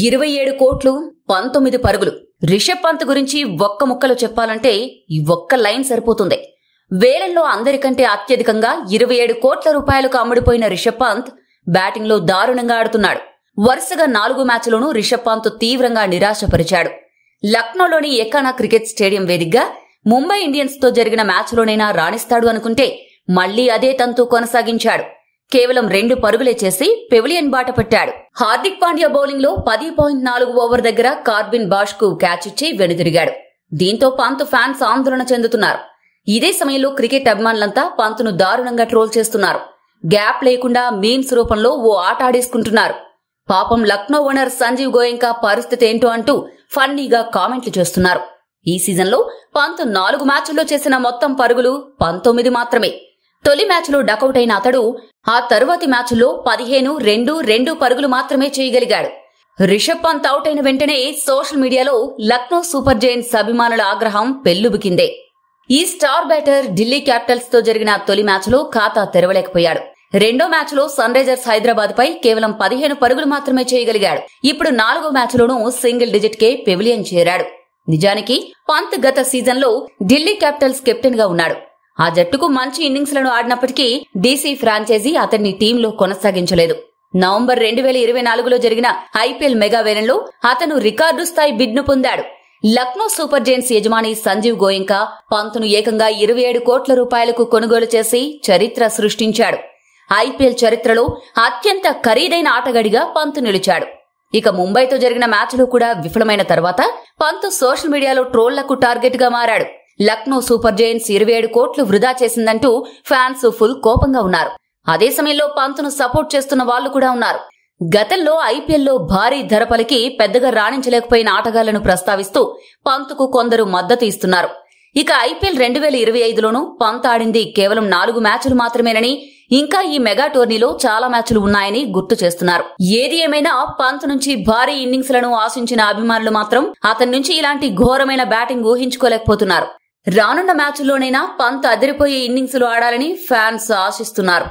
27 కోట్లు 19 పరుగులు. రిషబ్ పంత్ గురించి ఒక్క ముక్కలో చెప్పాలంటే ఈ ఒక్క లైన్ సరిపోతుంది. వేలంలో అందరికంటే అత్యధికంగా 27 కోట్ల రూపాయలకు అమ్ముడుపోయిన రిషబ్ పంత్ బ్యాటింగ్ లో దారుణంగా ఆడుతున్నాడు. వరుసగా 4 మ్యాచ్లోనూ రిషబ్ పంత్ తీవ్రంగా నిరాశపరిచాడు. లక్నోలోని ఎకానా క్రికెట్ స్టేడియం వేదికగా ముంబై ఇండియన్స్ తో జరిగిన మ్యాచ్లోనైనా రాణిస్తాడు అనుకుంటే మళ్లీ అదే తంతు కొనసాగించాడు. కేవలం 2 పరుగులే చేసి పెవిలియన్ బాట పట్టాడు. హార్దిక్ పాండ్యా బౌలింగ్ లో 10.4 ఓవర్ దగ్గర కార్బిన్ బాష్ కు క్యాచ్ ఇచ్చి వెనుదిరిగాడు. దీంతో పంత్ ఫ్యాన్స్ ఆందోళన చెందుతున్నారు. ఇదే సమయంలో క్రికెట్ అభిమానులంతా పంత్ను దారుణంగా ట్రోల్ చేస్తున్నారు. గ్యాప్ లేకుండా మీమ్స్ రూపంలో ఓ ఆట ఆడేసుకుంటున్నారు. పాపం లక్నో ఓనర్ సంజీవ్ గోయంకా పరిస్థితి ఏంటో అంటూ ఫన్నీగా కామెంట్లు చేస్తున్నారు. ఈ సీజన్లో పంత్ 4 మ్యాచ్ల్లో చేసిన మొత్తం పరుగులు 19 మాత్రమే. తొలి మ్యాచ్లో డకౌట్ అయిన అతడు ఆ తరువాతి మ్యాచ్లో 15-2 పరుగులు మాత్రమే చేయగలిగాడు. రిషబ్ పంత్ అవుట్ అయిన వెంటనే సోషల్ మీడియాలో లక్నో సూపర్ జైంట్స్ అభిమానుల ఆగ్రహం పెల్లుబికిందే. ఈ స్టార్ బ్యాటర్ ఢిల్లీ క్యాపిటల్స్ తో జరిగిన తొలి మ్యాచ్లో ఖాతా తెరవలేకపోయాడు. రెండో మ్యాచ్లో సన్ రైజర్స్ హైదరాబాద్ పై కేవలం 15 పరుగులు మాత్రమే చేయగలిగాడు. ఇప్పుడు 4వ మ్యాచ్లోనూ సింగిల్ డిజిట్ కే పెవిలియన్ చేరాడు. నిజానికి పంత్ గత సీజన్లో ఢిల్లీ క్యాపిటల్స్ కెప్టెన్ గా ఉన్నాడు. ఆ జట్టుకు మంచి ఇన్నింగ్స్ లను ఆడినప్పటికీ డీసీ ఫ్రాంచైజీ అతన్ని టీంలో కొనసాగించలేదు. నవంబర్ 2024లో జరిగిన ఐపీఎల్ మెగా వేలంలో అతను రికార్డు స్థాయి బిడ్ ను పొందాడు. లక్నో సూపర్ జైంట్స్ యజమాని సంజీవ్ గోయంకా పంత్ను ఏకంగా 27 కోట్ల రూపాయలకు కొనుగోలు చేసి చరిత్ర సృష్టించాడు. ఐపీఎల్ చరిత్రలో అత్యంత ఖరీదైన ఆటగాడిగా పంత్ నిలిచాడు. ఇక ముంబైతో జరిగిన మ్యాచ్లో కూడా విఫలమైన తర్వాత పంత్ సోషల్ మీడియాలో ట్రోళ్లకు టార్గెట్ గా మారాడు. లక్నో సూపర్ జైంట్స్ 27 కోట్లు వృధా చేసిందంటూ ఫ్యాన్స్ ఫుల్ కోపంగా ఉన్నారు. అదే సమయంలో పంత్ను సపోర్ట్ చేస్తున్న వాళ్లు కూడా ఉన్నారు. గతంలో ఐపీఎల్లో భారీ ధర పలికి పెద్దగా రాణించలేకపోయిన ఆటగాళ్లను ప్రస్తావిస్తూ పంత్కు కొందరు మద్దతు ఇస్తున్నారు. ఇక ఐపీఎల్ 2025లోనూ పంత్ ఆడింది కేవలం 4 మ్యాచ్లు మాత్రమేనని, ఇంకా ఈ మెగా టోర్నీలో చాలా మ్యాచ్లు ఉన్నాయని గుర్తు చేస్తున్నారు. ఏది ఏమైనా పంత్ నుంచి భారీ ఇన్నింగ్స్ లను ఆశించిన అభిమానులు మాత్రం అతని నుంచి ఇలాంటి ఘోరమైన బ్యాటింగ్ ఊహించుకోలేకపోతున్నారు. రానున్న మ్యాచ్ల్లోనైనా పంత్ అదిరిపోయే ఇన్నింగ్స్ ఆడాలని ఫ్యాన్స్ ఆశిస్తున్నారు.